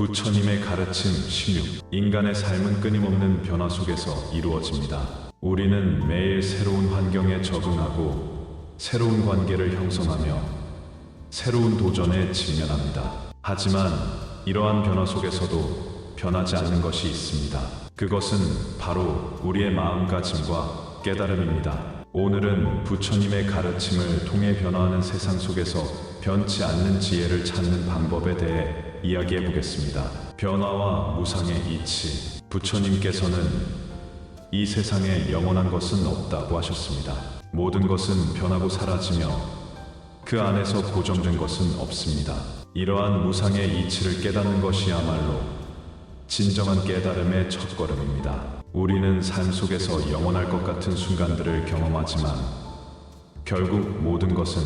부처님의 가르침 16. 인간의 삶은 끊임없는 변화 속에서 이루어집니다. 우리는 매일 새로운 환경에 적응하고 새로운 관계를 형성하며 새로운 도전에 직면합니다. 하지만 이러한 변화 속에서도 변하지 않는 것이 있습니다. 그것은 바로 우리의 마음가짐과 깨달음입니다. 오늘은 부처님의 가르침을 통해 변화하는 세상 속에서 변치 않는 지혜를 찾는 방법에 대해 이야기해 보겠습니다. 변화와 무상의 이치. 부처님께서는 이 세상에 영원한 것은 없다고 하셨습니다. 모든 것은 변하고 사라지며 그 안에서 고정된 것은 없습니다. 이러한 무상의 이치를 깨닫는 것이야말로 진정한 깨달음의 첫걸음입니다. 우리는 삶 속에서 영원할 것 같은 순간들을 경험하지만 결국 모든 것은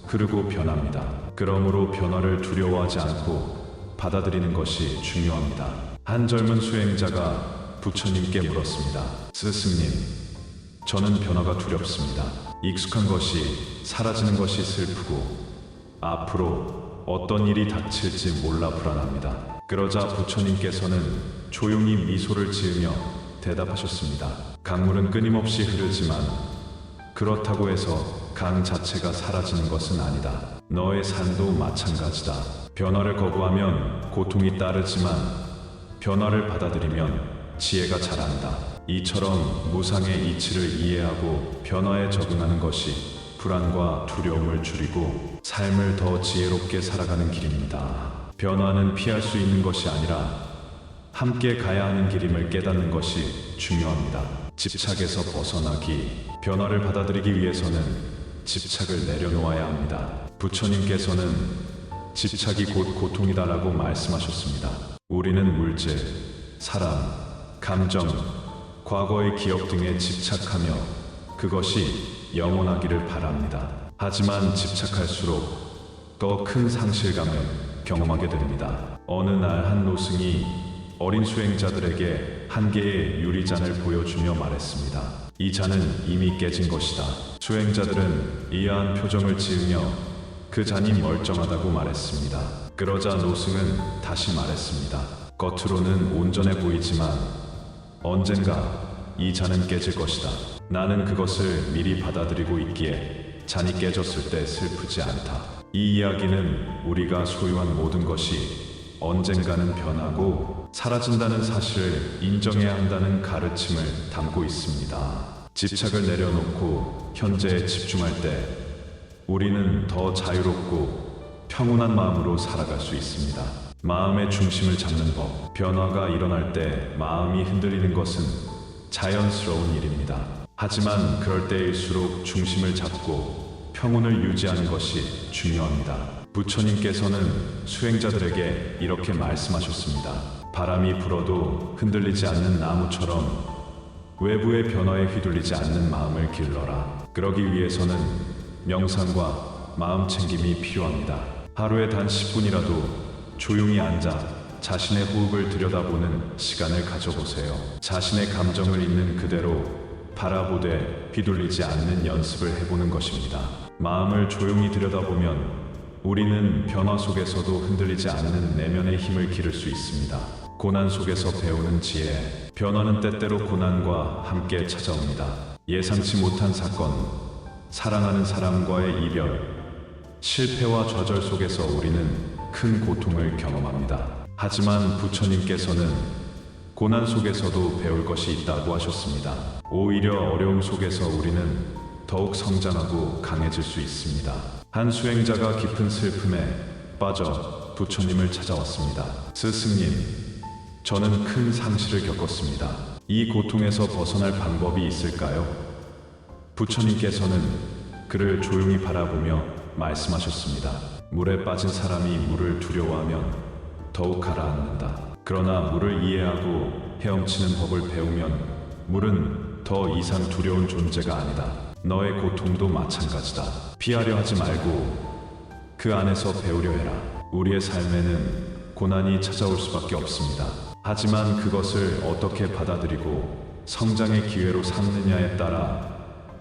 흐르고 변합니다. 그러므로 변화를 두려워하지 않고 받아들이는 것이 중요합니다. 한 젊은 수행자가 부처님께 물었습니다. 스승님, 저는 변화가 두렵습니다. 익숙한 것이 사라지는 것이 슬프고 앞으로 어떤 일이 닥칠지 몰라 불안합니다. 그러자 부처님께서는 조용히 미소를 지으며 대답하셨습니다. 강물은 끊임없이 흐르지만 그렇다고 해서 강 자체가 사라지는 것은 아니다. 너의 삶도 마찬가지다. 변화를 거부하면 고통이 따르지만 변화를 받아들이면 지혜가 자란다. 이처럼 무상의 이치를 이해하고 변화에 적응하는 것이 불안과 두려움을 줄이고 삶을 더 지혜롭게 살아가는 길입니다. 변화는 피할 수 있는 것이 아니라 함께 가야 하는 길임을 깨닫는 것이 중요합니다. 집착에서 벗어나기. 변화를 받아들이기 위해서는 집착을 내려놓아야 합니다. 부처님께서는 집착이 곧 고통이다라고 말씀하셨습니다. 우리는 물질, 사람, 감정, 과거의 기억 등에 집착하며 그것이 영원하기를 바랍니다. 하지만 집착할수록 더 큰 상실감을 경험하게 됩니다. 어느 날 한 노승이 어린 수행자들에게 한 개의 유리잔을 보여주며 말했습니다. 이 잔은 이미 깨진 것이다. 수행자들은 이해한 표정을 지으며 그 잔이 멀쩡하다고 말했습니다. 그러자 노승은 다시 말했습니다. 겉으로는 온전해 보이지만 언젠가 이 잔은 깨질 것이다. 나는 그것을 미리 받아들이고 있기에 잔이 깨졌을 때 슬프지 않다. 이 이야기는 우리가 소유한 모든 것이 언젠가는 변하고 사라진다는 사실을 인정해야 한다는 가르침을 담고 있습니다. 집착을 내려놓고 현재에 집중할 때 우리는 더 자유롭고 평온한 마음으로 살아갈 수 있습니다. 마음의 중심을 잡는 법. 변화가 일어날 때 마음이 흔들리는 것은 자연스러운 일입니다. 하지만 그럴 때일수록 중심을 잡고 평온을 유지하는 것이 중요합니다. 부처님께서는 수행자들에게 이렇게 말씀하셨습니다. 바람이 불어도 흔들리지 않는 나무처럼 외부의 변화에 휘둘리지 않는 마음을 길러라. 그러기 위해서는 명상과 마음 챙김이 필요합니다. 하루에 단 10분이라도 조용히 앉아 자신의 호흡을 들여다보는 시간을 가져보세요. 자신의 감정을 있는 그대로 바라보되 휘둘리지 않는 연습을 해보는 것입니다. 마음을 조용히 들여다보면 우리는 변화 속에서도 흔들리지 않는 내면의 힘을 기를 수 있습니다. 고난 속에서 배우는 지혜. 변화는 때때로 고난과 함께 찾아옵니다. 예상치 못한 사건, 사랑하는 사람과의 이별, 실패와 좌절 속에서 우리는 큰 고통을 경험합니다. 하지만 부처님께서는 고난 속에서도 배울 것이 있다고 하셨습니다. 오히려 어려움 속에서 우리는 더욱 성장하고 강해질 수 있습니다. 한 수행자가 깊은 슬픔에 빠져 부처님을 찾아왔습니다. 스승님, 저는 큰 상실을 겪었습니다. 이 고통에서 벗어날 방법이 있을까요? 부처님께서는 그를 조용히 바라보며 말씀하셨습니다. 물에 빠진 사람이 물을 두려워하면 더욱 가라앉는다. 그러나 물을 이해하고 헤엄치는 법을 배우면 물은 더 이상 두려운 존재가 아니다. 너의 고통도 마찬가지다. 피하려 하지 말고 그 안에서 배우려 해라. 우리의 삶에는 고난이 찾아올 수밖에 없습니다. 하지만 그것을 어떻게 받아들이고 성장의 기회로 삼느냐에 따라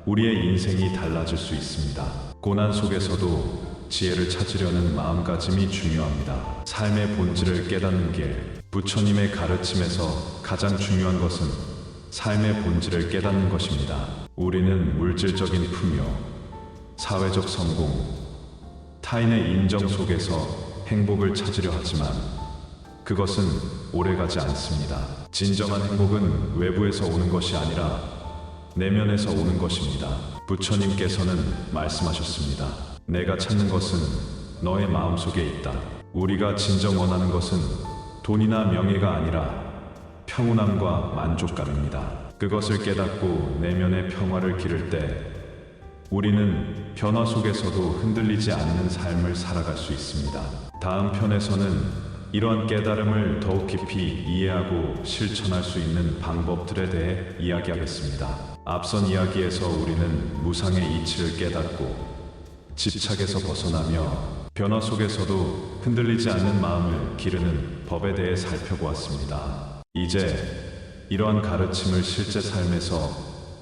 우리의 인생이 달라질 수 있습니다. 고난 속에서도 지혜를 찾으려는 마음가짐이 중요합니다. 삶의 본질을 깨닫는 길. 부처님의 가르침에서 가장 중요한 것은 삶의 본질을 깨닫는 것입니다. 우리는 물질적인 풍요, 사회적 성공, 타인의 인정 속에서 행복을 찾으려 하지만 그것은 오래가지 않습니다. 진정한 행복은 외부에서 오는 것이 아니라 내면에서 오는 것입니다. 부처님께서는 말씀하셨습니다. 내가 찾는 것은 너의 마음속에 있다. 우리가 진정 원하는 것은 돈이나 명예가 아니라 평온함과 만족감입니다. 그것을 깨닫고 내면의 평화를 기를 때 우리는 변화 속에서도 흔들리지 않는 삶을 살아갈 수 있습니다. 다음 편에서는 이러한 깨달음을 더욱 깊이 이해하고 실천할 수 있는 방법들에 대해 이야기하겠습니다. 앞선 이야기에서 우리는 무상의 이치를 깨닫고 집착에서 벗어나며 변화 속에서도 흔들리지 않는 마음을 기르는 법에 대해 살펴보았습니다. 이제 이러한 가르침을 실제 삶에서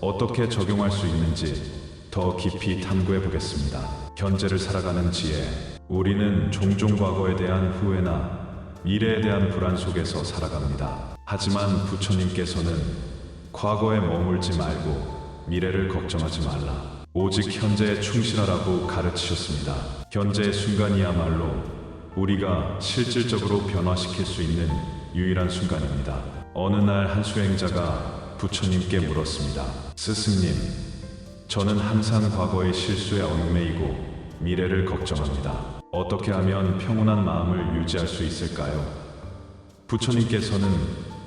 어떻게 적용할 수 있는지 더 깊이 탐구해 보겠습니다. 현재를 살아가는 지혜. 우리는 종종 과거에 대한 후회나 미래에 대한 불안 속에서 살아갑니다. 하지만 부처님께서는 과거에 머물지 말고 미래를 걱정하지 말라. 오직 현재에 충실하라고 가르치셨습니다. 현재의 순간이야말로 우리가 실질적으로 변화시킬 수 있는 유일한 순간입니다. 어느 날 한 수행자가 부처님께 물었습니다. 스승님, 저는 항상 과거의 실수에 얽매이고 미래를 걱정합니다. 어떻게 하면 평온한 마음을 유지할 수 있을까요? 부처님께서는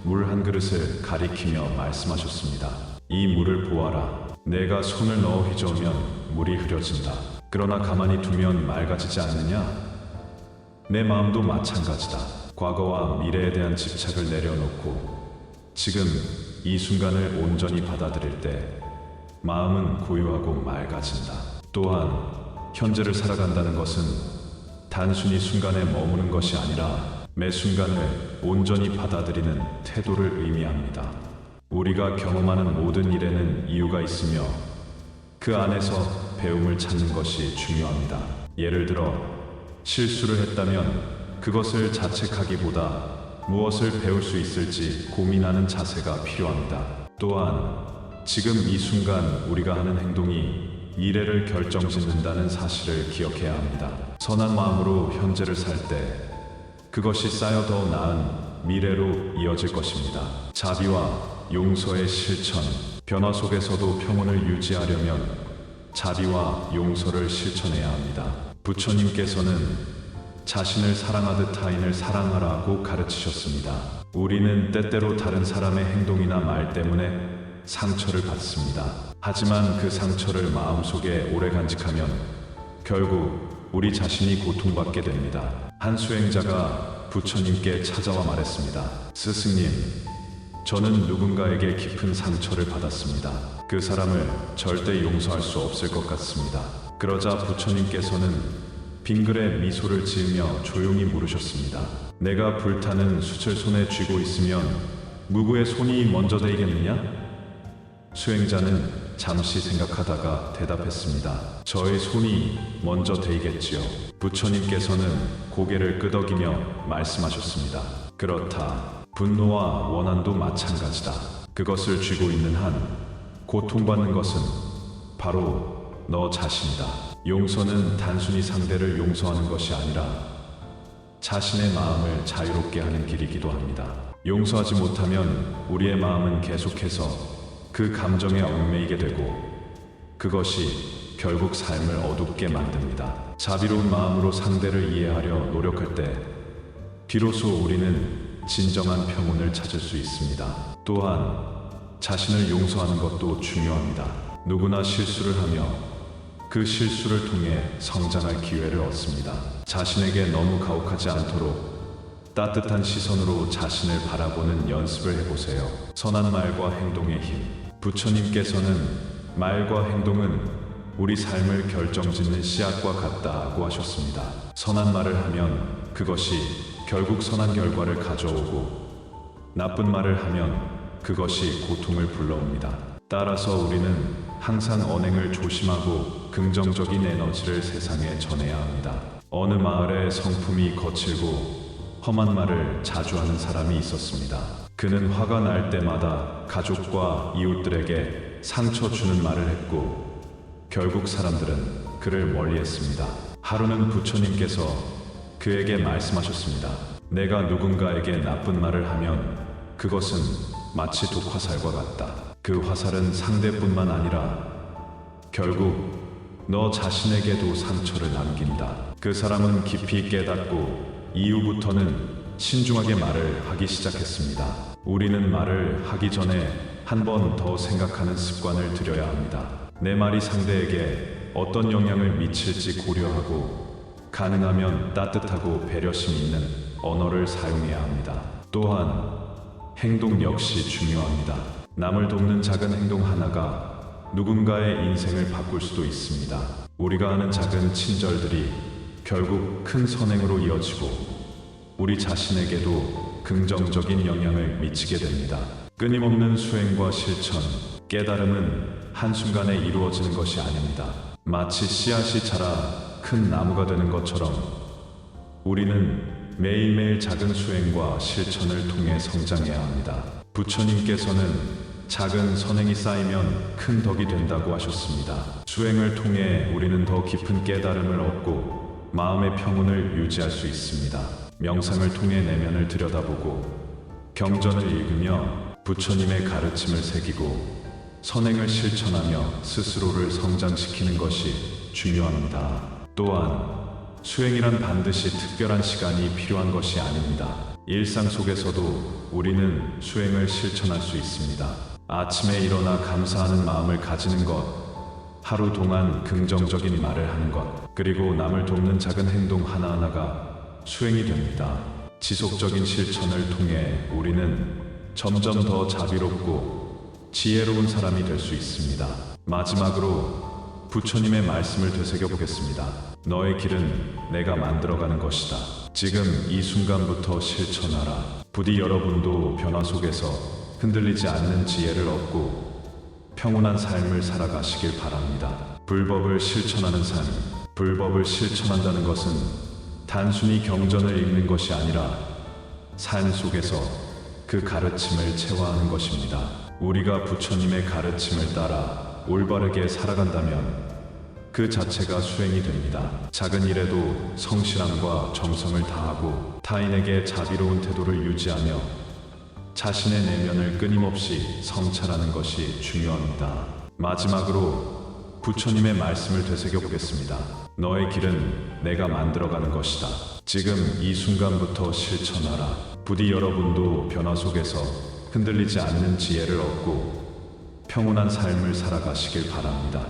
물 한 그릇을 가리키며 말씀하셨습니다. 이 물을 보아라. 내가 손을 넣어 휘저으면 물이 흐려진다. 그러나 가만히 두면 맑아지지 않느냐? 내 마음도 마찬가지다. 과거와 미래에 대한 집착을 내려놓고 지금 이 순간을 온전히 받아들일 때 마음은 고요하고 맑아진다. 또한 현재를 살아간다는 것은 단순히 순간에 머무는 것이 아니라 매 순간을 온전히 받아들이는 태도를 의미합니다. 우리가 경험하는 모든 일에는 이유가 있으며 그 안에서 배움을 찾는 것이 중요합니다. 예를 들어 실수를 했다면 그것을 자책하기보다 무엇을 배울 수 있을지 고민하는 자세가 필요합니다. 또한 지금 이 순간 우리가 하는 행동이 미래를 결정짓는다는 사실을 기억해야 합니다. 선한 마음으로 현재를 살 때 그것이 쌓여 더 나은 미래로 이어질 것입니다. 자비와 용서의 실천. 변화 속에서도 평온을 유지하려면 자비와 용서를 실천해야 합니다. 부처님께서는 자신을 사랑하듯 타인을 사랑하라고 가르치셨습니다. 우리는 때때로 다른 사람의 행동이나 말 때문에 상처를 받습니다. 하지만 그 상처를 마음속에 오래 간직하면 결국 우리 자신이 고통받게 됩니다. 한 수행자가 부처님께 찾아와 말했습니다. 스승님, 저는 누군가에게 깊은 상처를 받았습니다. 그 사람을 절대 용서할 수 없을 것 같습니다. 그러자 부처님께서는 빙그레 미소를 지으며 조용히 물으셨습니다. 내가 불타는 숯을 손에 쥐고 있으면 누구의 손이 먼저 데이겠느냐? 수행자는 잠시 생각하다가 대답했습니다. 저의 손이 먼저 데이겠지요. 부처님께서는 고개를 끄덕이며 말씀하셨습니다. 그렇다. 분노와 원한도 마찬가지다. 그것을 쥐고 있는 한 고통받는 것은 바로 너 자신이다. 용서는 단순히 상대를 용서하는 것이 아니라 자신의 마음을 자유롭게 하는 길이기도 합니다. 용서하지 못하면 우리의 마음은 계속해서 그 감정에 얽매이게 되고 그것이 결국 삶을 어둡게 만듭니다. 자비로운 마음으로 상대를 이해하려 노력할 때 비로소 우리는 진정한 평온을 찾을 수 있습니다. 또한 자신을 용서하는 것도 중요합니다. 누구나 실수를 하며 그 실수를 통해 성장할 기회를 얻습니다. 자신에게 너무 가혹하지 않도록 따뜻한 시선으로 자신을 바라보는 연습을 해보세요. 선한 말과 행동의 힘. 부처님께서는 말과 행동은 우리 삶을 결정짓는 씨앗과 같다고 하셨습니다. 선한 말을 하면 그것이 결국 선한 결과를 가져오고 나쁜 말을 하면 그것이 고통을 불러옵니다. 따라서 우리는 항상 언행을 조심하고 긍정적인 에너지를 세상에 전해야 합니다. 어느 마을에 성품이 거칠고 험한 말을 자주 하는 사람이 있었습니다. 그는 화가 날 때마다 가족과 이웃들에게 상처 주는 말을 했고 결국 사람들은 그를 멀리했습니다. 하루는 부처님께서 그에게 말씀하셨습니다. 내가 누군가에게 나쁜 말을 하면 그것은 마치 독화살과 같다. 그 화살은 상대뿐만 아니라 결국 너 자신에게도 상처를 남긴다. 그 사람은 깊이 깨닫고 이후부터는 신중하게 말을 하기 시작했습니다. 우리는 말을 하기 전에 한 번 더 생각하는 습관을 들여야 합니다. 내 말이 상대에게 어떤 영향을 미칠지 고려하고 가능하면 따뜻하고 배려심 있는 언어를 사용해야 합니다. 또한 행동 역시 중요합니다. 남을 돕는 작은 행동 하나가 누군가의 인생을 바꿀 수도 있습니다. 우리가 하는 작은 친절들이 결국 큰 선행으로 이어지고 우리 자신에게도 긍정적인 영향을 미치게 됩니다. 끊임없는 수행과 실천, 깨달음은 한순간에 이루어지는 것이 아닙니다. 마치 씨앗이 자라 큰 나무가 되는 것처럼 우리는 매일매일 작은 수행과 실천을 통해 성장해야 합니다. 부처님께서는 작은 선행이 쌓이면 큰 덕이 된다고 하셨습니다. 수행을 통해 우리는 더 깊은 깨달음을 얻고 마음의 평온을 유지할 수 있습니다. 명상을 통해 내면을 들여다보고 경전을 읽으며 부처님의 가르침을 새기고 선행을 실천하며 스스로를 성장시키는 것이 중요합니다. 또한 수행이란 반드시 특별한 시간이 필요한 것이 아닙니다. 일상 속에서도 우리는 수행을 실천할 수 있습니다. 아침에 일어나 감사하는 마음을 가지는 것, 하루 동안 긍정적인 말을 하는 것, 그리고 남을 돕는 작은 행동 하나하나가 수행이 됩니다. 지속적인 실천을 통해 우리는 점점 더 자비롭고 지혜로운 사람이 될 수 있습니다. 마지막으로 부처님의 말씀을 되새겨 보겠습니다. 너의 길은 내가 만들어가는 것이다. 지금 이 순간부터 실천하라. 부디 여러분도 변화 속에서 흔들리지 않는 지혜를 얻고 평온한 삶을 살아가시길 바랍니다. 불법을 실천하는 삶, 불법을 실천한다는 것은 단순히 경전을 읽는 것이 아니라 삶 속에서 그 가르침을 체화하는 것입니다. 우리가 부처님의 가르침을 따라 올바르게 살아간다면 그 자체가 수행이 됩니다. 작은 일에도 성실함과 정성을 다하고 타인에게 자비로운 태도를 유지하며 자신의 내면을 끊임없이 성찰하는 것이 중요합니다. 마지막으로 부처님의 말씀을 되새겨 보겠습니다. 너의 길은 내가 만들어가는 것이다. 지금 이 순간부터 실천하라. 부디 여러분도 변화 속에서 흔들리지 않는 지혜를 얻고 평온한 삶을 살아가시길 바랍니다.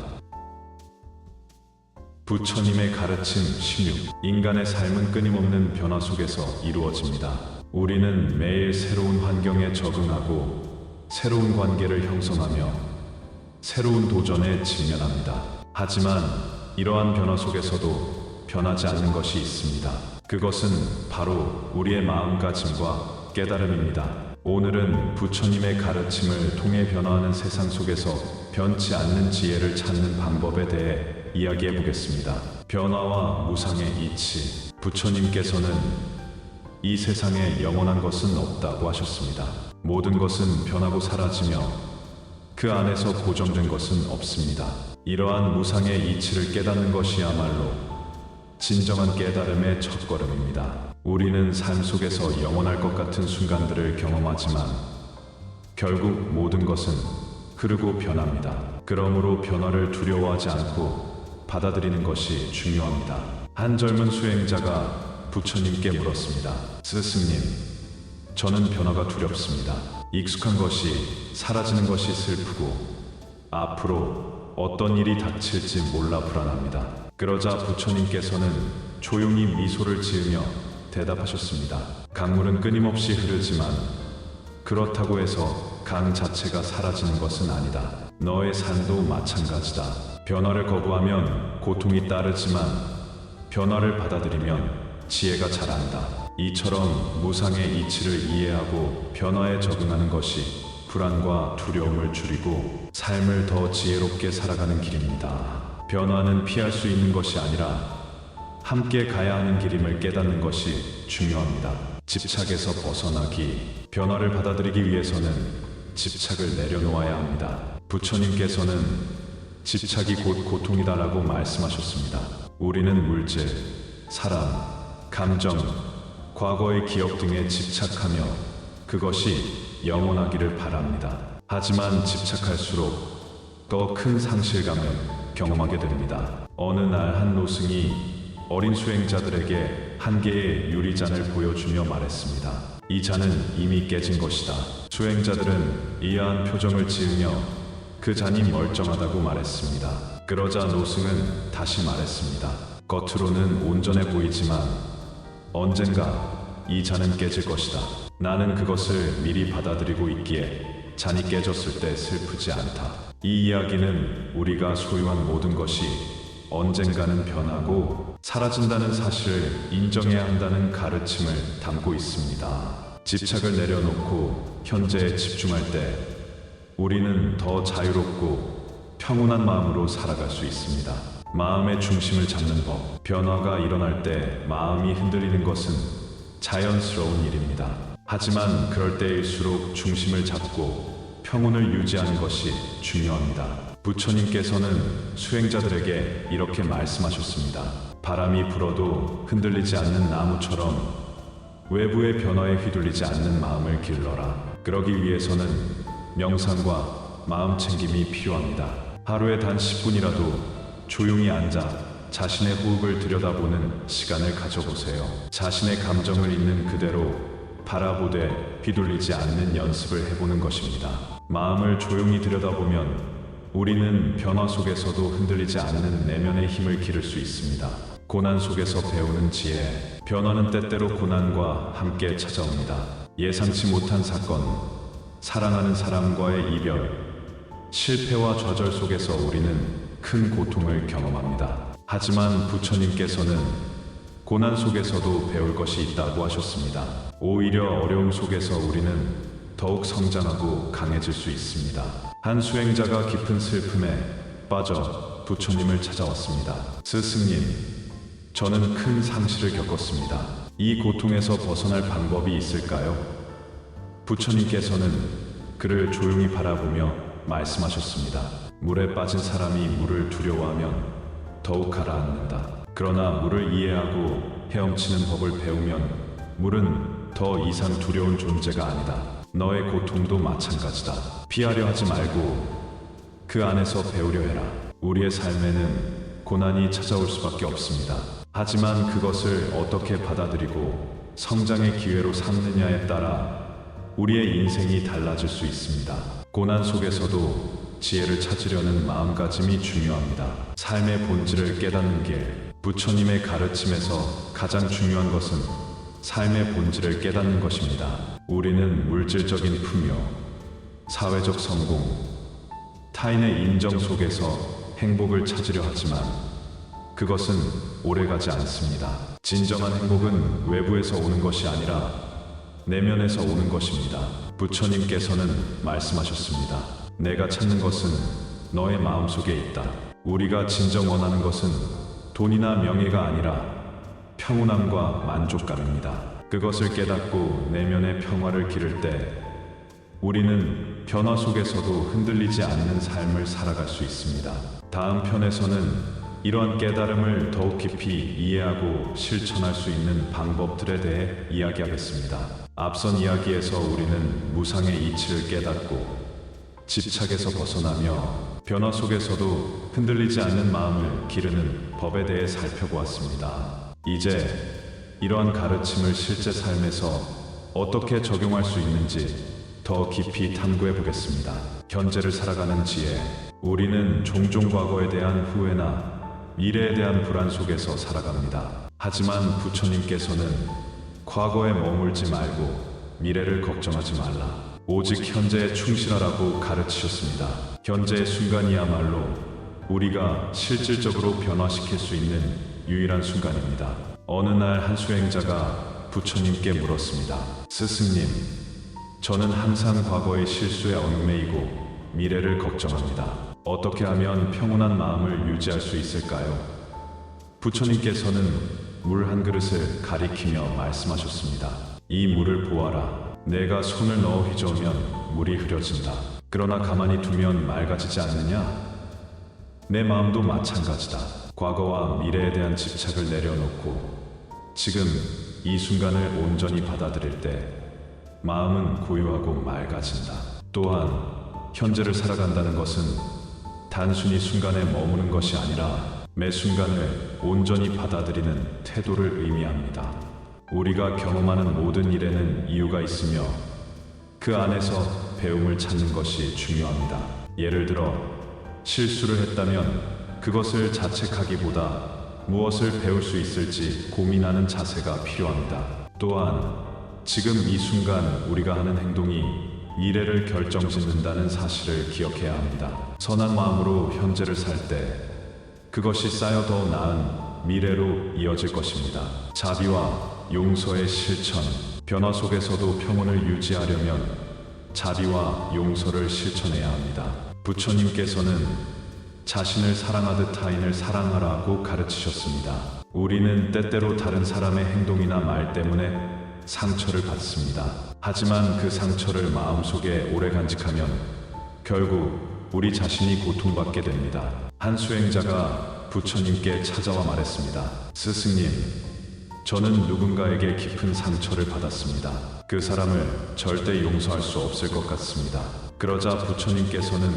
부처님의 가르침 16. 인간의 삶은 끊임없는 변화 속에서 이루어집니다. 우리는 매일 새로운 환경에 적응하고 새로운 관계를 형성하며 새로운 도전에 직면합니다. 하지만 이러한 변화 속에서도 변하지 않는 것이 있습니다. 그것은 바로 우리의 마음가짐과 깨달음입니다. 오늘은 부처님의 가르침을 통해 변화하는 세상 속에서 변치 않는 지혜를 찾는 방법에 대해 이야기해 보겠습니다. 변화와 무상의 이치. 부처님께서는 이 세상에 영원한 것은 없다고 하셨습니다. 모든 것은 변하고 사라지며 그 안에서 고정된 것은 없습니다. 이러한 무상의 이치를 깨닫는 것이야말로 진정한 깨달음의 첫걸음입니다. 우리는 삶 속에서 영원할 것 같은 순간들을 경험하지만 결국 모든 것은 흐르고 변합니다. 그러므로 변화를 두려워하지 않고 받아들이는 것이 중요합니다. 한 젊은 수행자가 부처님께 물었습니다. 스승님, 저는 변화가 두렵습니다. 익숙한 것이 사라지는 것이 슬프고 앞으로 어떤 일이 닥칠지 몰라 불안합니다. 그러자 부처님께서는 조용히 미소를 지으며 대답하셨습니다. 강물은 끊임없이 흐르지만 그렇다고 해서 강 자체가 사라지는 것은 아니다. 너의 삶도 마찬가지다. 변화를 거부하면 고통이 따르지만 변화를 받아들이면 지혜가 자란다. 이처럼 무상의 이치를 이해하고 변화에 적응하는 것이 불안과 두려움을 줄이고 삶을 더 지혜롭게 살아가는 길입니다. 변화는 피할 수 있는 것이 아니라 함께 가야 하는 길임을 깨닫는 것이 중요합니다. 집착에서 벗어나기, 변화를 받아들이기 위해서는 집착을 내려놓아야 합니다. 부처님께서는 집착이 곧 고통이다라고 말씀하셨습니다. 우리는 물질, 사람, 감정, 과거의 기억 등에 집착하며 그것이 영원하기를 바랍니다. 하지만 집착할수록 더 큰 상실감을 경험하게 됩니다. 어느 날 한 노승이 어린 수행자들에게 한 개의 유리잔을 보여주며 말했습니다. 이 잔은 이미 깨진 것이다. 수행자들은 이해한 표정을 지으며 그 잔이 멀쩡하다고 말했습니다. 그러자 노승은 다시 말했습니다. 겉으로는 온전해 보이지만 언젠가 이 잔은 깨질 것이다. 나는 그것을 미리 받아들이고 있기에 잔이 깨졌을 때 슬프지 않다. 이 이야기는 우리가 소유한 모든 것이 언젠가는 변하고 사라진다는 사실을 인정해야 한다는 가르침을 담고 있습니다. 집착을 내려놓고 현재에 집중할 때 우리는 더 자유롭고 평온한 마음으로 살아갈 수 있습니다. 마음의 중심을 잡는 법. 변화가 일어날 때 마음이 흔들리는 것은 자연스러운 일입니다. 하지만 그럴 때일수록 중심을 잡고 평온을 유지하는 것이 중요합니다. 부처님께서는 수행자들에게 이렇게 말씀하셨습니다. 바람이 불어도 흔들리지 않는 나무처럼 외부의 변화에 휘둘리지 않는 마음을 길러라. 그러기 위해서는 명상과 마음 챙김이 필요합니다. 하루에 단 10분이라도 조용히 앉아 자신의 호흡을 들여다보는 시간을 가져보세요. 자신의 감정을 있는 그대로 바라보되 휘둘리지 않는 연습을 해보는 것입니다. 마음을 조용히 들여다보면 우리는 변화 속에서도 흔들리지 않는 내면의 힘을 기를 수 있습니다. 고난 속에서 배우는 지혜. 변화는 때때로 고난과 함께 찾아옵니다. 예상치 못한 사건, 사랑하는 사람과의 이별, 실패와 좌절 속에서 우리는 큰 고통을 경험합니다. 하지만 부처님께서는 고난 속에서도 배울 것이 있다고 하셨습니다. 오히려 어려움 속에서 우리는 더욱 성장하고 강해질 수 있습니다. 한 수행자가 깊은 슬픔에 빠져 부처님을 찾아왔습니다. 스승님, 저는 큰 상실을 겪었습니다. 이 고통에서 벗어날 방법이 있을까요? 부처님께서는 그를 조용히 바라보며 말씀하셨습니다. 물에 빠진 사람이 물을 두려워하면 더욱 가라앉는다. 그러나 물을 이해하고 헤엄치는 법을 배우면 물은 더 이상 두려운 존재가 아니다. 너의 고통도 마찬가지다. 피하려 하지 말고 그 안에서 배우려 해라. 우리의 삶에는 고난이 찾아올 수밖에 없습니다. 하지만 그것을 어떻게 받아들이고 성장의 기회로 삼느냐에 따라 우리의 인생이 달라질 수 있습니다. 고난 속에서도 지혜를 찾으려는 마음가짐이 중요합니다. 삶의 본질을 깨닫는 길. 부처님의 가르침에서 가장 중요한 것은 삶의 본질을 깨닫는 것입니다. 우리는 물질적인 풍요, 사회적 성공, 타인의 인정 속에서 행복을 찾으려 하지만 그것은 오래가지 않습니다. 진정한 행복은 외부에서 오는 것이 아니라 내면에서 오는 것입니다. 부처님께서는 말씀하셨습니다. 내가 찾는 것은 너의 마음속에 있다. 우리가 진정 원하는 것은 돈이나 명예가 아니라 평온함과 만족감입니다. 그것을 깨닫고 내면의 평화를 기를 때 우리는 변화 속에서도 흔들리지 않는 삶을 살아갈 수 있습니다. 다음 편에서는 이러한 깨달음을 더욱 깊이 이해하고 실천할 수 있는 방법들에 대해 이야기하겠습니다. 앞선 이야기에서 우리는 무상의 이치를 깨닫고 집착에서 벗어나며 변화 속에서도 흔들리지 않는 마음을 기르는 법에 대해 살펴보았습니다. 이제 이러한 가르침을 실제 삶에서 어떻게 적용할 수 있는지 더 깊이 탐구해 보겠습니다. 현재를 살아가는 지혜. 우리는 종종 과거에 대한 후회나 미래에 대한 불안 속에서 살아갑니다. 하지만 부처님께서는 과거에 머물지 말고 미래를 걱정하지 말라. 오직 현재에 충실하라고 가르치셨습니다. 현재의 순간이야말로 우리가 실질적으로 변화시킬 수 있는 유일한 순간입니다. 어느 날 한 수행자가 부처님께 물었습니다. 스승님, 저는 항상 과거의 실수에 얽매이고 미래를 걱정합니다. 어떻게 하면 평온한 마음을 유지할 수 있을까요? 부처님께서는 물 한 그릇을 가리키며 말씀하셨습니다. 이 물을 보아라. 내가 손을 넣어 휘저으면 물이 흐려진다. 그러나 가만히 두면 맑아지지 않느냐? 내 마음도 마찬가지다. 과거와 미래에 대한 집착을 내려놓고 지금 이 순간을 온전히 받아들일 때 마음은 고요하고 맑아진다. 또한 현재를 살아간다는 것은 단순히 순간에 머무는 것이 아니라 매 순간을 온전히 받아들이는 태도를 의미합니다. 우리가 경험하는 모든 일에는 이유가 있으며 그 안에서 배움을 찾는 것이 중요합니다. 예를 들어 실수를 했다면 그것을 자책하기보다 무엇을 배울 수 있을지 고민하는 자세가 필요합니다. 또한 지금 이 순간 우리가 하는 행동이 미래를 결정짓는다는 사실을 기억해야 합니다. 선한 마음으로 현재를 살 때 그것이 쌓여 더 나은 미래로 이어질 것입니다. 자비와 용서의 실천, 변화 속에서도 평온을 유지하려면 자비와 용서를 실천해야 합니다. 부처님께서는 자신을 사랑하듯 타인을 사랑하라고 가르치셨습니다. 우리는 때때로 다른 사람의 행동이나 말 때문에 상처를 받습니다. 하지만 그 상처를 마음속에 오래 간직하면 결국 우리 자신이 고통받게 됩니다. 한 수행자가 부처님께 찾아와 말했습니다. 스승님, 저는 누군가에게 깊은 상처를 받았습니다. 그 사람을 절대 용서할 수 없을 것 같습니다. 그러자 부처님께서는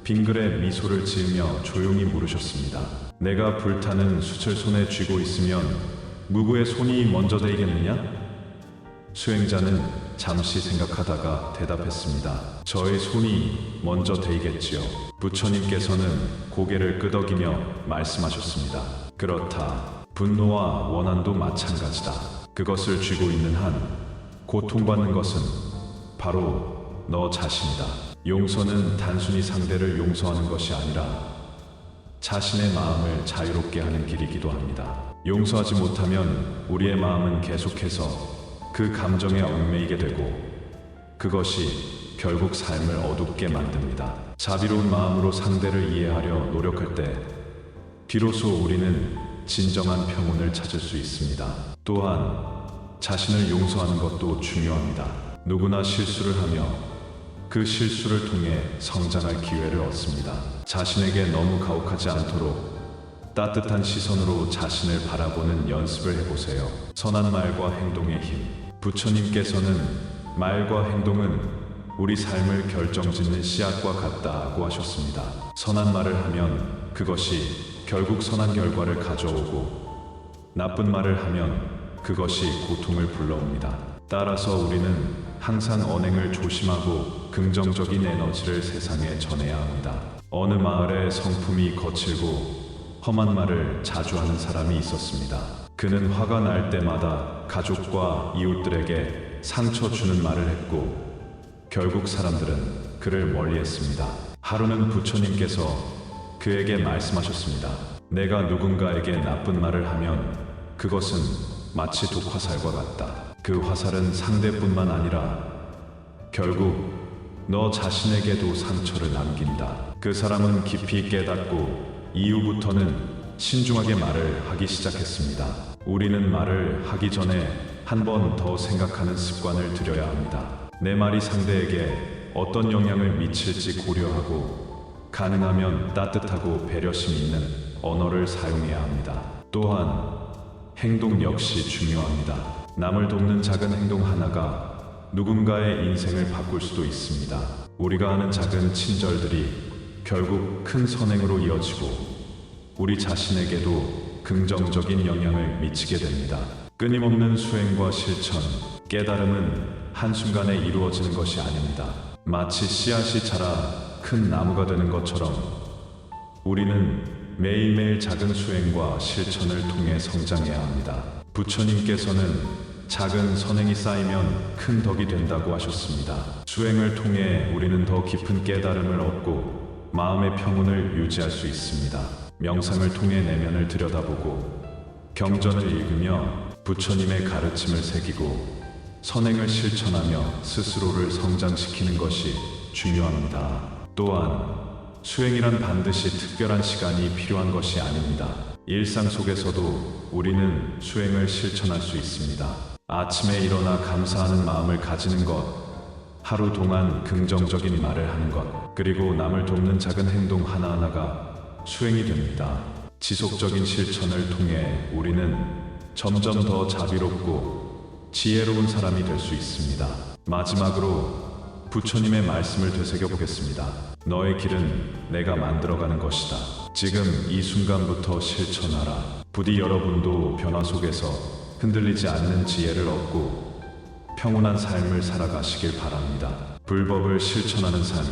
빙글에 미소를 지으며 조용히 물으셨습니다. 내가 불타는 숯을 손에 쥐고 있으면 누구의 손이 먼저 데이겠느냐? 수행자는 잠시 생각하다가 대답했습니다. 저의 손이 먼저 데이겠지요. 부처님께서는 고개를 끄덕이며 말씀하셨습니다. 그렇다. 분노와 원한도 마찬가지다. 그것을 쥐고 있는 한 고통받는 것은 바로 너 자신이다. 용서는 단순히 상대를 용서하는 것이 아니라 자신의 마음을 자유롭게 하는 길이기도 합니다. 용서하지 못하면 우리의 마음은 계속해서 그 감정에 얽매이게 되고 그것이 결국 삶을 어둡게 만듭니다. 자비로운 마음으로 상대를 이해하려 노력할 때 비로소 우리는 진정한 평온을 찾을 수 있습니다. 또한 자신을 용서하는 것도 중요합니다. 누구나 실수를 하며 그 실수를 통해 성장할 기회를 얻습니다. 자신에게 너무 가혹하지 않도록 따뜻한 시선으로 자신을 바라보는 연습을 해보세요. 선한 말과 행동의 힘. 부처님께서는 말과 행동은 우리 삶을 결정짓는 씨앗과 같다고 하셨습니다. 선한 말을 하면 그것이 결국 선한 결과를 가져오고 나쁜 말을 하면 그것이 고통을 불러옵니다. 따라서 우리는 항상 언행을 조심하고 긍정적인 에너지를 세상에 전해야 합니다. 어느 마을에 성품이 거칠고 험한 말을 자주 하는 사람이 있었습니다. 그는 화가 날 때마다 가족과 이웃들에게 상처 주는 말을 했고 결국 사람들은 그를 멀리했습니다. 하루는 부처님께서 그에게 말씀하셨습니다. 내가 누군가에게 나쁜 말을 하면 그것은 마치 독화살과 같다. 그 화살은 상대뿐만 아니라 결국 너 자신에게도 상처를 남긴다. 그 사람은 깊이 깨닫고 이후부터는 신중하게 말을 하기 시작했습니다. 우리는 말을 하기 전에 한 번 더 생각하는 습관을 들여야 합니다. 내 말이 상대에게 어떤 영향을 미칠지 고려하고 가능하면 따뜻하고 배려심 있는 언어를 사용해야 합니다. 또한 행동 역시 중요합니다. 남을 돕는 작은 행동 하나가 누군가의 인생을 바꿀 수도 있습니다. 우리가 하는 작은 친절들이 결국 큰 선행으로 이어지고 우리 자신에게도 긍정적인 영향을 미치게 됩니다. 끊임없는 수행과 실천, 깨달음은 한순간에 이루어지는 것이 아닙니다. 마치 씨앗이 자라 큰 나무가 되는 것처럼 우리는 매일매일 작은 수행과 실천을 통해 성장해야 합니다. 부처님께서는 작은 선행이 쌓이면 큰 덕이 된다고 하셨습니다. 수행을 통해 우리는 더 깊은 깨달음을 얻고 마음의 평온을 유지할 수 있습니다. 명상을 통해 내면을 들여다보고 경전을 읽으며 부처님의 가르침을 새기고 선행을 실천하며 스스로를 성장시키는 것이 중요합니다. 또한 수행이란 반드시 특별한 시간이 필요한 것이 아닙니다. 일상 속에서도 우리는 수행을 실천할 수 있습니다. 아침에 일어나 감사하는 마음을 가지는 것, 하루 동안 긍정적인 말을 하는 것, 그리고 남을 돕는 작은 행동 하나하나가 수행이 됩니다. 지속적인 실천을 통해 우리는 점점 더 자비롭고 지혜로운 사람이 될 수 있습니다. 마지막으로 부처님의 말씀을 되새겨 보겠습니다. 너의 길은 내가 만들어가는 것이다. 지금 이 순간부터 실천하라. 부디 여러분도 변화 속에서 흔들리지 않는 지혜를 얻고 평온한 삶을 살아가시길 바랍니다. 불법을 실천하는 삶,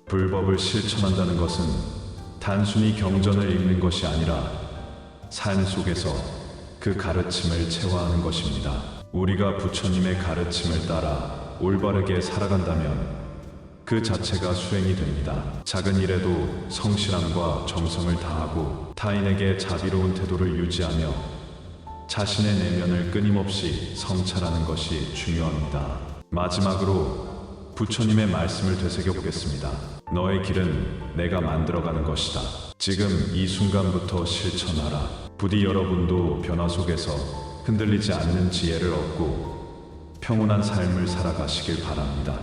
불법을 실천한다는 것은 단순히 경전을 읽는 것이 아니라 삶 속에서 그 가르침을 체화하는 것입니다. 우리가 부처님의 가르침을 따라 올바르게 살아간다면 그 자체가 수행이 됩니다. 작은 일에도 성실함과 정성을 다하고 타인에게 자비로운 태도를 유지하며 자신의 내면을 끊임없이 성찰하는 것이 중요합니다. 마지막으로 부처님의 말씀을 되새겨 보겠습니다. 너의 길은 내가 만들어가는 것이다. 지금 이 순간부터 실천하라. 부디 여러분도 변화 속에서 흔들리지 않는 지혜를 얻고 평온한 삶을 살아가시길 바랍니다.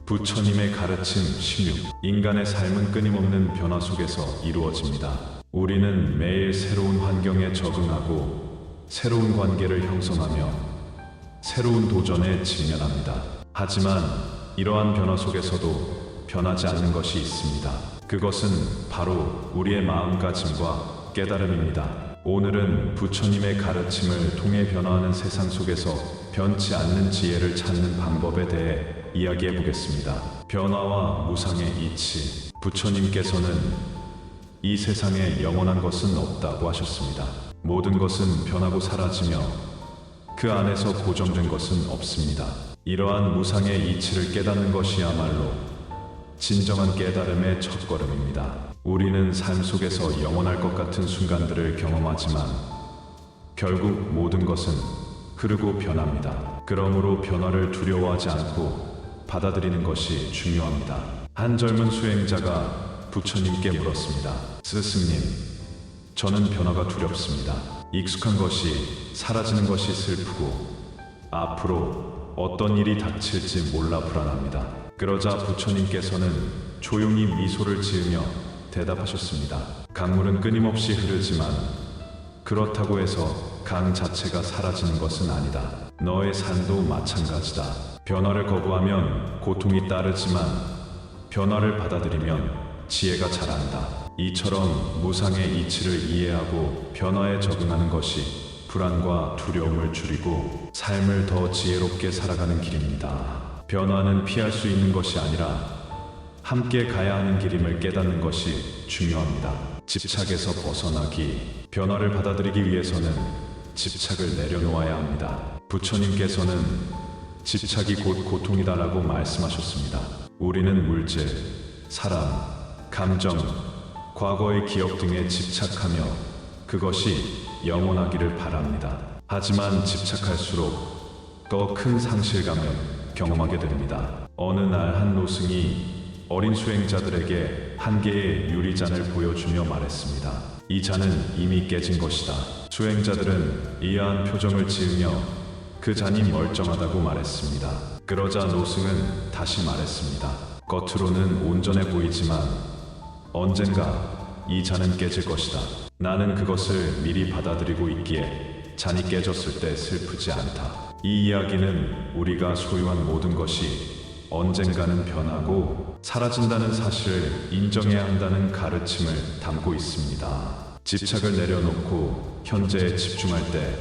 부처님의 가르침 16. 인간의 삶은 끊임없는 변화 속에서 이루어집니다. 우리는 매일 새로운 환경에 적응하고 새로운 관계를 형성하며 새로운 도전에 직면합니다. 하지만 이러한 변화 속에서도 변하지 않는 것이 있습니다. 그것은 바로 우리의 마음가짐과 깨달음입니다. 오늘은 부처님의 가르침을 통해 변화하는 세상 속에서 변치 않는 지혜를 찾는 방법에 대해 이야기해 보겠습니다. 변화와 무상의 이치. 부처님께서는 이 세상에 영원한 것은 없다고 하셨습니다. 모든 것은 변하고 사라지며 그 안에서 고정된 것은 없습니다. 이러한 무상의 이치를 깨닫는 것이야말로 진정한 깨달음의 첫걸음입니다. 우리는 삶 속에서 영원할 것 같은 순간들을 경험하지만 결국 모든 것은 흐르고 변합니다. 그러므로 변화를 두려워하지 않고 받아들이는 것이 중요합니다. 한 젊은 수행자가 부처님께 물었습니다. 스승님, 저는 변화가 두렵습니다. 익숙한 것이 사라지는 것이 슬프고 앞으로 어떤 일이 닥칠지 몰라 불안합니다. 그러자 부처님께서는 조용히 미소를 지으며 대답하셨습니다. 강물은 끊임없이 흐르지만 그렇다고 해서 강 자체가 사라지는 것은 아니다. 너의 삶도 마찬가지다. 변화를 거부하면 고통이 따르지만 변화를 받아들이면 지혜가 자란다. 이처럼 무상의 이치를 이해하고 변화에 적응하는 것이 불안과 두려움을 줄이고 삶을 더 지혜롭게 살아가는 길입니다. 변화는 피할 수 있는 것이 아니라 함께 가야 하는 길임을 깨닫는 것이 중요합니다. 집착에서 벗어나기. 변화를 받아들이기 위해서는 집착을 내려놓아야 합니다. 부처님께서는 집착이 곧 고통이다라고 말씀하셨습니다. 우리는 물질, 사람, 감정, 과거의 기억 등에 집착하며 그것이 영원하기를 바랍니다. 하지만 집착할수록 더 큰 상실감을 경험하게 됩니다. 어느 날 한 노승이 어린 수행자들에게 한 개의 유리잔을 보여주며 말했습니다. 이 잔은 이미 깨진 것이다. 수행자들은 이해한 표정을 지으며 그 잔이 멀쩡하다고 말했습니다. 그러자 노승은 다시 말했습니다. 겉으로는 온전해 보이지만 언젠가 이 잔은 깨질 것이다. 나는 그것을 미리 받아들이고 있기에 잔이 깨졌을 때 슬프지 않다. 이 이야기는 우리가 소유한 모든 것이 언젠가는 변하고 사라진다는 사실을 인정해야 한다는 가르침을 담고 있습니다. 집착을 내려놓고 현재에 집중할 때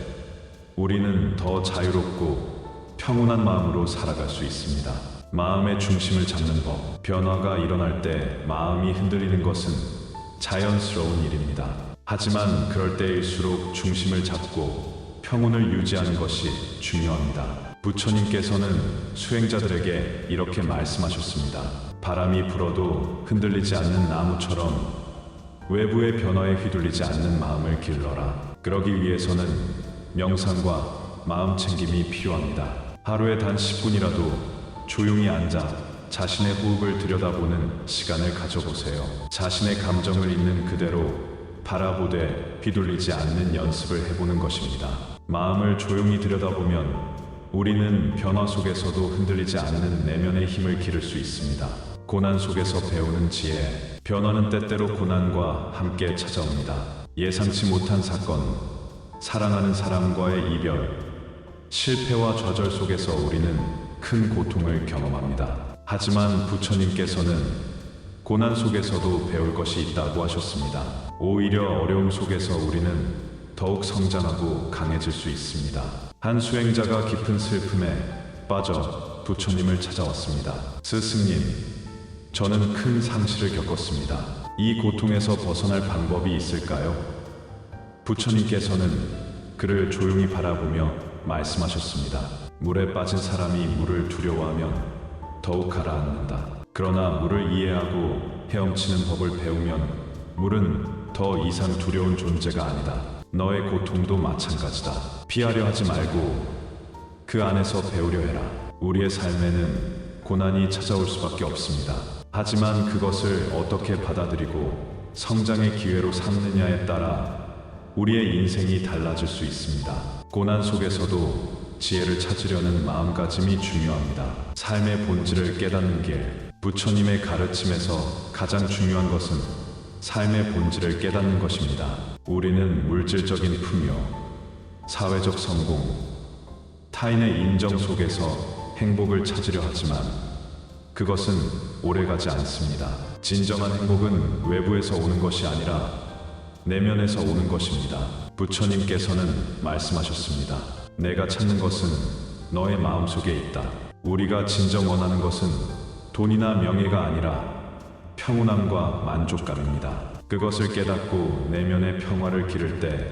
우리는 더 자유롭고 평온한 마음으로 살아갈 수 있습니다. 마음의 중심을 잡는 법. 변화가 일어날 때 마음이 흔들리는 것은 자연스러운 일입니다. 하지만 그럴 때일수록 중심을 잡고 평온을 유지하는 것이 중요합니다. 부처님께서는 수행자들에게 이렇게 말씀하셨습니다. 바람이 불어도 흔들리지 않는 나무처럼 외부의 변화에 휘둘리지 않는 마음을 길러라. 그러기 위해서는 명상과 마음 챙김이 필요합니다. 하루에 단 10분이라도 조용히 앉아 자신의 호흡을 들여다보는 시간을 가져보세요. 자신의 감정을 있는 그대로 바라보되 휘둘리지 않는 연습을 해보는 것입니다. 마음을 조용히 들여다보면 우리는 변화 속에서도 흔들리지 않는 내면의 힘을 기를 수 있습니다. 고난 속에서 배우는 지혜. 변화는 때때로 고난과 함께 찾아옵니다. 예상치 못한 사건, 사랑하는 사람과의 이별, 실패와 좌절 속에서 우리는 큰 고통을 경험합니다. 하지만 부처님께서는 고난 속에서도 배울 것이 있다고 하셨습니다. 오히려 어려움 속에서 우리는 더욱 성장하고 강해질 수 있습니다. 한 수행자가 깊은 슬픔에 빠져 부처님을 찾아왔습니다. 스승님, 저는 큰 상실을 겪었습니다. 이 고통에서 벗어날 방법이 있을까요? 부처님께서는 그를 조용히 바라보며 말씀하셨습니다. 물에 빠진 사람이 물을 두려워하면 더욱 가라앉는다. 그러나 물을 이해하고 헤엄치는 법을 배우면 물은 더 이상 두려운 존재가 아니다. 너의 고통도 마찬가지다. 피하려 하지 말고 그 안에서 배우려 해라. 우리의 삶에는 고난이 찾아올 수밖에 없습니다. 하지만 그것을 어떻게 받아들이고 성장의 기회로 삼느냐에 따라 우리의 인생이 달라질 수 있습니다. 고난 속에서도 지혜를 찾으려는 마음가짐이 중요합니다. 삶의 본질을 깨닫는 길. 부처님의 가르침에서 가장 중요한 것은 삶의 본질을 깨닫는 것입니다. 우리는 물질적인 풍요, 사회적 성공, 타인의 인정 속에서 행복을 찾으려 하지만 그것은 오래가지 않습니다. 진정한 행복은 외부에서 오는 것이 아니라 내면에서 오는 것입니다. 부처님께서는 말씀하셨습니다. 내가 찾는 것은 너의 마음속에 있다. 우리가 진정 원하는 것은 돈이나 명예가 아니라 평온함과 만족감입니다. 그것을 깨닫고 내면의 평화를 기를 때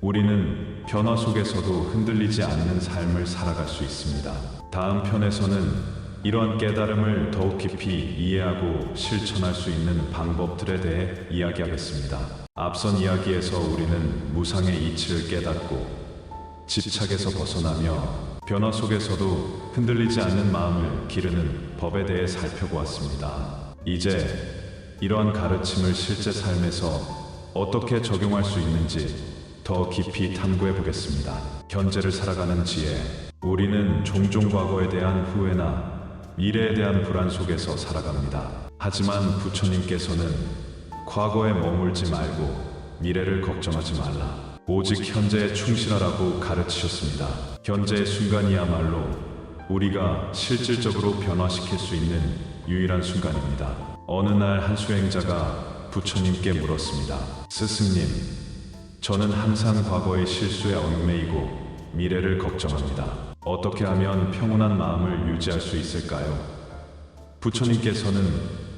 우리는 변화 속에서도 흔들리지 않는 삶을 살아갈 수 있습니다. 다음 편에서는 이러한 깨달음을 더욱 깊이 이해하고 실천할 수 있는 방법들에 대해 이야기하겠습니다. 앞선 이야기에서 우리는 무상의 이치를 깨닫고 집착에서 벗어나며 변화 속에서도 흔들리지 않는 마음을 기르는 법에 대해 살펴보았습니다. 이제 이러한 가르침을 실제 삶에서 어떻게 적용할 수 있는지 더 깊이 탐구해 보겠습니다. 현재를 살아가는 지혜. 우리는 종종 과거에 대한 후회나 미래에 대한 불안 속에서 살아갑니다. 하지만 부처님께서는 과거에 머물지 말고 미래를 걱정하지 말라. 오직 현재에 충실하라고 가르치셨습니다. 현재의 순간이야말로 우리가 실질적으로 변화시킬 수 있는 유일한 순간입니다. 어느 날 한 수행자가 부처님께 물었습니다. 스승님, 저는 항상 과거의 실수에 얽매이고 미래를 걱정합니다. 어떻게 하면 평온한 마음을 유지할 수 있을까요? 부처님께서는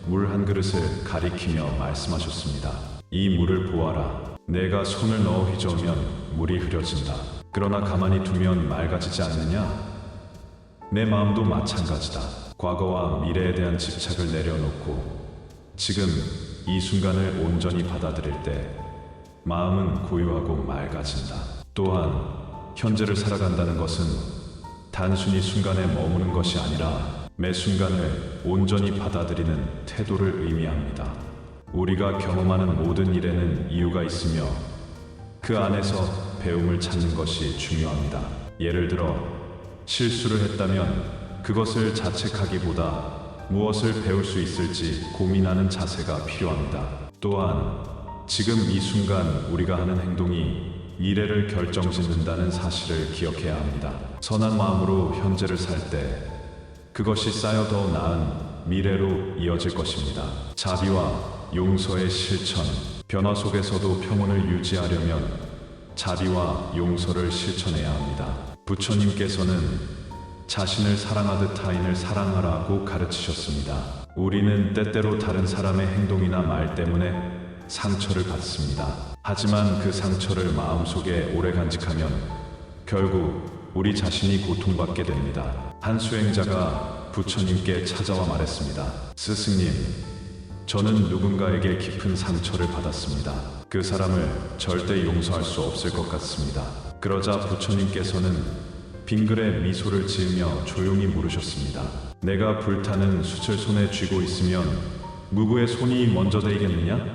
물 한 그릇을 가리키며 말씀하셨습니다. 이 물을 보아라. 내가 손을 넣어 휘저으면 물이 흐려진다. 그러나 가만히 두면 맑아지지 않느냐? 내 마음도 마찬가지다. 과거와 미래에 대한 집착을 내려놓고 지금 이 순간을 온전히 받아들일 때 마음은 고요하고 맑아진다. 또한 현재를 살아간다는 것은 단순히 순간에 머무는 것이 아니라 매 순간을 온전히 받아들이는 태도를 의미합니다. 우리가 경험하는 모든 일에는 이유가 있으며 그 안에서 배움을 찾는 것이 중요합니다. 예를 들어 실수를 했다면 그것을 자책하기보다 무엇을 배울 수 있을지 고민하는 자세가 필요합니다. 또한 지금 이 순간 우리가 하는 행동이 미래를 결정짓는다는 사실을 기억해야 합니다. 선한 마음으로 현재를 살 때 그것이 쌓여 더 나은 미래로 이어질 것입니다. 자비와 용서의 실천. 변화 속에서도 평온을 유지하려면 자비와 용서를 실천해야 합니다. 부처님께서는 자신을 사랑하듯 타인을 사랑하라고 가르치셨습니다. 우리는 때때로 다른 사람의 행동이나 말 때문에 상처를 받습니다. 하지만 그 상처를 마음속에 오래 간직하면 결국 우리 자신이 고통받게 됩니다. 한 수행자가 부처님께 찾아와 말했습니다. 스승님, 저는 누군가에게 깊은 상처를 받았습니다. 그 사람을 절대 용서할 수 없을 것 같습니다. 그러자 부처님께서는 빙글에 미소를 지으며 조용히 물으셨습니다. 내가 불타는 숯을 손에 쥐고 있으면 누구의 손이 먼저 데이겠느냐?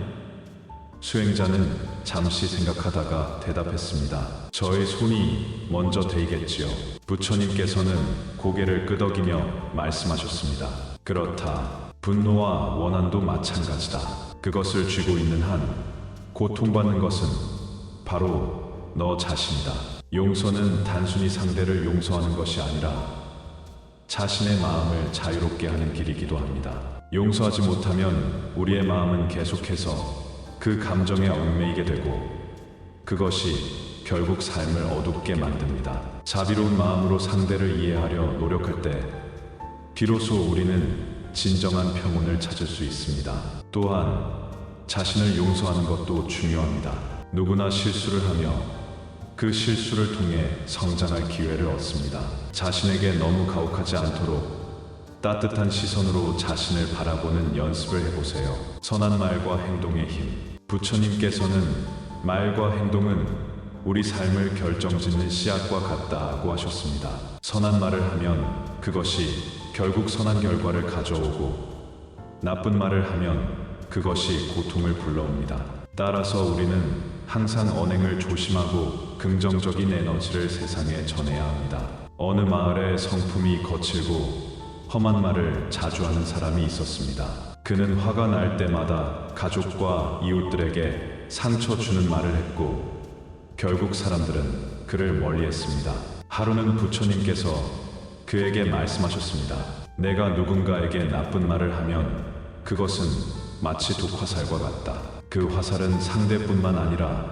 수행자는 잠시 생각하다가 대답했습니다. 저의 손이 먼저 데이겠지요. 부처님께서는 고개를 끄덕이며 말씀하셨습니다. 그렇다. 분노와 원한도 마찬가지다. 그것을 쥐고 있는 한 고통받는 것은 바로 너 자신이다. 용서는 단순히 상대를 용서하는 것이 아니라 자신의 마음을 자유롭게 하는 길이기도 합니다. 용서하지 못하면 우리의 마음은 계속해서 그 감정에 얽매이게 되고 그것이 결국 삶을 어둡게 만듭니다. 자비로운 마음으로 상대를 이해하려 노력할 때 비로소 우리는 진정한 평온을 찾을 수 있습니다. 또한 자신을 용서하는 것도 중요합니다. 누구나 실수를 하며 그 실수를 통해 성장할 기회를 얻습니다. 자신에게 너무 가혹하지 않도록 따뜻한 시선으로 자신을 바라보는 연습을 해보세요. 선한 말과 행동의 힘. 부처님께서는 말과 행동은 우리 삶을 결정짓는 씨앗과 같다고 하셨습니다. 선한 말을 하면 그것이 결국 선한 결과를 가져오고 나쁜 말을 하면 그것이 고통을 불러옵니다. 따라서 우리는 항상 언행을 조심하고 긍정적인 에너지를 세상에 전해야 합니다. 어느 마을에 성품이 거칠고 험한 말을 자주 하는 사람이 있었습니다. 그는 화가 날 때마다 가족과 이웃들에게 상처 주는 말을 했고 결국 사람들은 그를 멀리했습니다. 하루는 부처님께서 그에게 말씀하셨습니다. 내가 누군가에게 나쁜 말을 하면 그것은 마치 독화살과 같다. 그 화살은 상대뿐만 아니라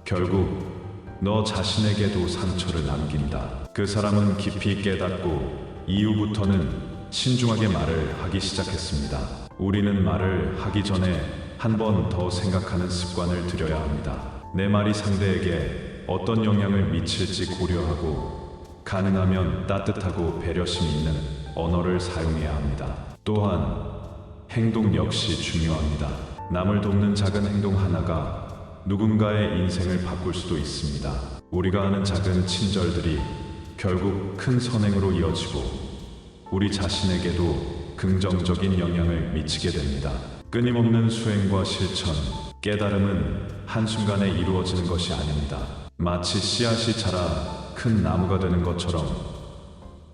결국 너 자신에게도 상처를 남긴다. 그 사람은 깊이 깨닫고 이후부터는 신중하게 말을 하기 시작했습니다. 우리는 말을 하기 전에 한 번 더 생각하는 습관을 들여야 합니다. 내 말이 상대에게 어떤 영향을 미칠지 고려하고 가능하면 따뜻하고 배려심 있는 언어를 사용해야 합니다. 또한 행동 역시 중요합니다. 남을 돕는 작은 행동 하나가 누군가의 인생을 바꿀 수도 있습니다. 우리가 하는 작은 친절들이 결국 큰 선행으로 이어지고 우리 자신에게도 긍정적인 영향을 미치게 됩니다. 끊임없는 수행과 실천, 깨달음은 한순간에 이루어지는 것이 아닙니다. 마치 씨앗이 자라 큰 나무가 되는 것처럼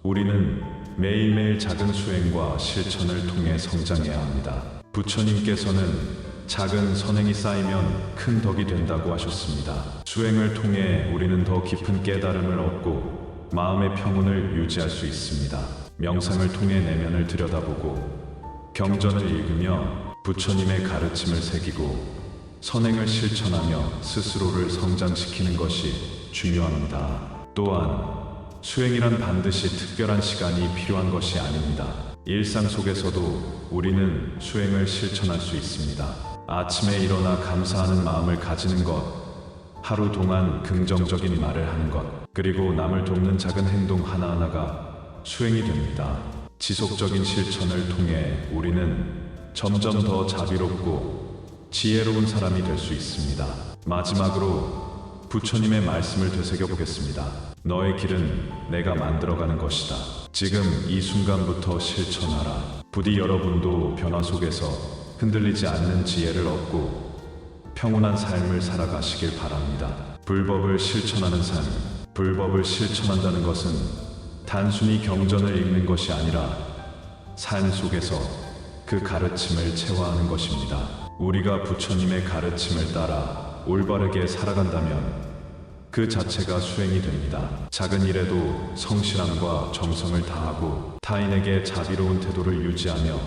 우리는 매일매일 작은 수행과 실천을 통해 성장해야 합니다. 부처님께서는 작은 선행이 쌓이면 큰 덕이 된다고 하셨습니다. 수행을 통해 우리는 더 깊은 깨달음을 얻고 마음의 평온을 유지할 수 있습니다. 명상을 통해 내면을 들여다보고 경전을 읽으며 부처님의 가르침을 새기고 선행을 실천하며 스스로를 성장시키는 것이 중요합니다. 또한 수행이란 반드시 특별한 시간이 필요한 것이 아닙니다. 일상 속에서도 우리는 수행을 실천할 수 있습니다. 아침에 일어나 감사하는 마음을 가지는 것, 하루 동안 긍정적인 말을 하는 것, 그리고 남을 돕는 작은 행동 하나하나가 수행이 됩니다. 지속적인 실천을 통해 우리는 점점 더 자비롭고 지혜로운 사람이 될 수 있습니다. 마지막으로 부처님의 말씀을 되새겨 보겠습니다. 너의 길은 내가 만들어가는 것이다. 지금 이 순간부터 실천하라. 부디 여러분도 변화 속에서 흔들리지 않는 지혜를 얻고 평온한 삶을 살아가시길 바랍니다. 불법을 실천하는 삶, 불법을 실천한다는 것은 단순히 경전을 읽는 것이 아니라 삶 속에서 그 가르침을 체화하는 것입니다. 우리가 부처님의 가르침을 따라 올바르게 살아간다면 그 자체가 수행이 됩니다. 작은 일에도 성실함과 정성을 다하고 타인에게 자비로운 태도를 유지하며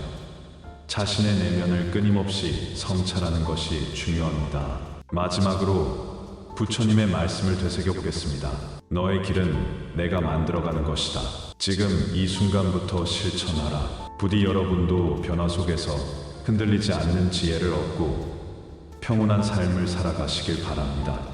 자신의 내면을 끊임없이 성찰하는 것이 중요합니다. 마지막으로 부처님의 말씀을 되새겨 보겠습니다. 너의 길은 내가 만들어가는 것이다. 지금 이 순간부터 실천하라. 부디 여러분도 변화 속에서 흔들리지 않는 지혜를 얻고 평온한 삶을 살아가시길 바랍니다.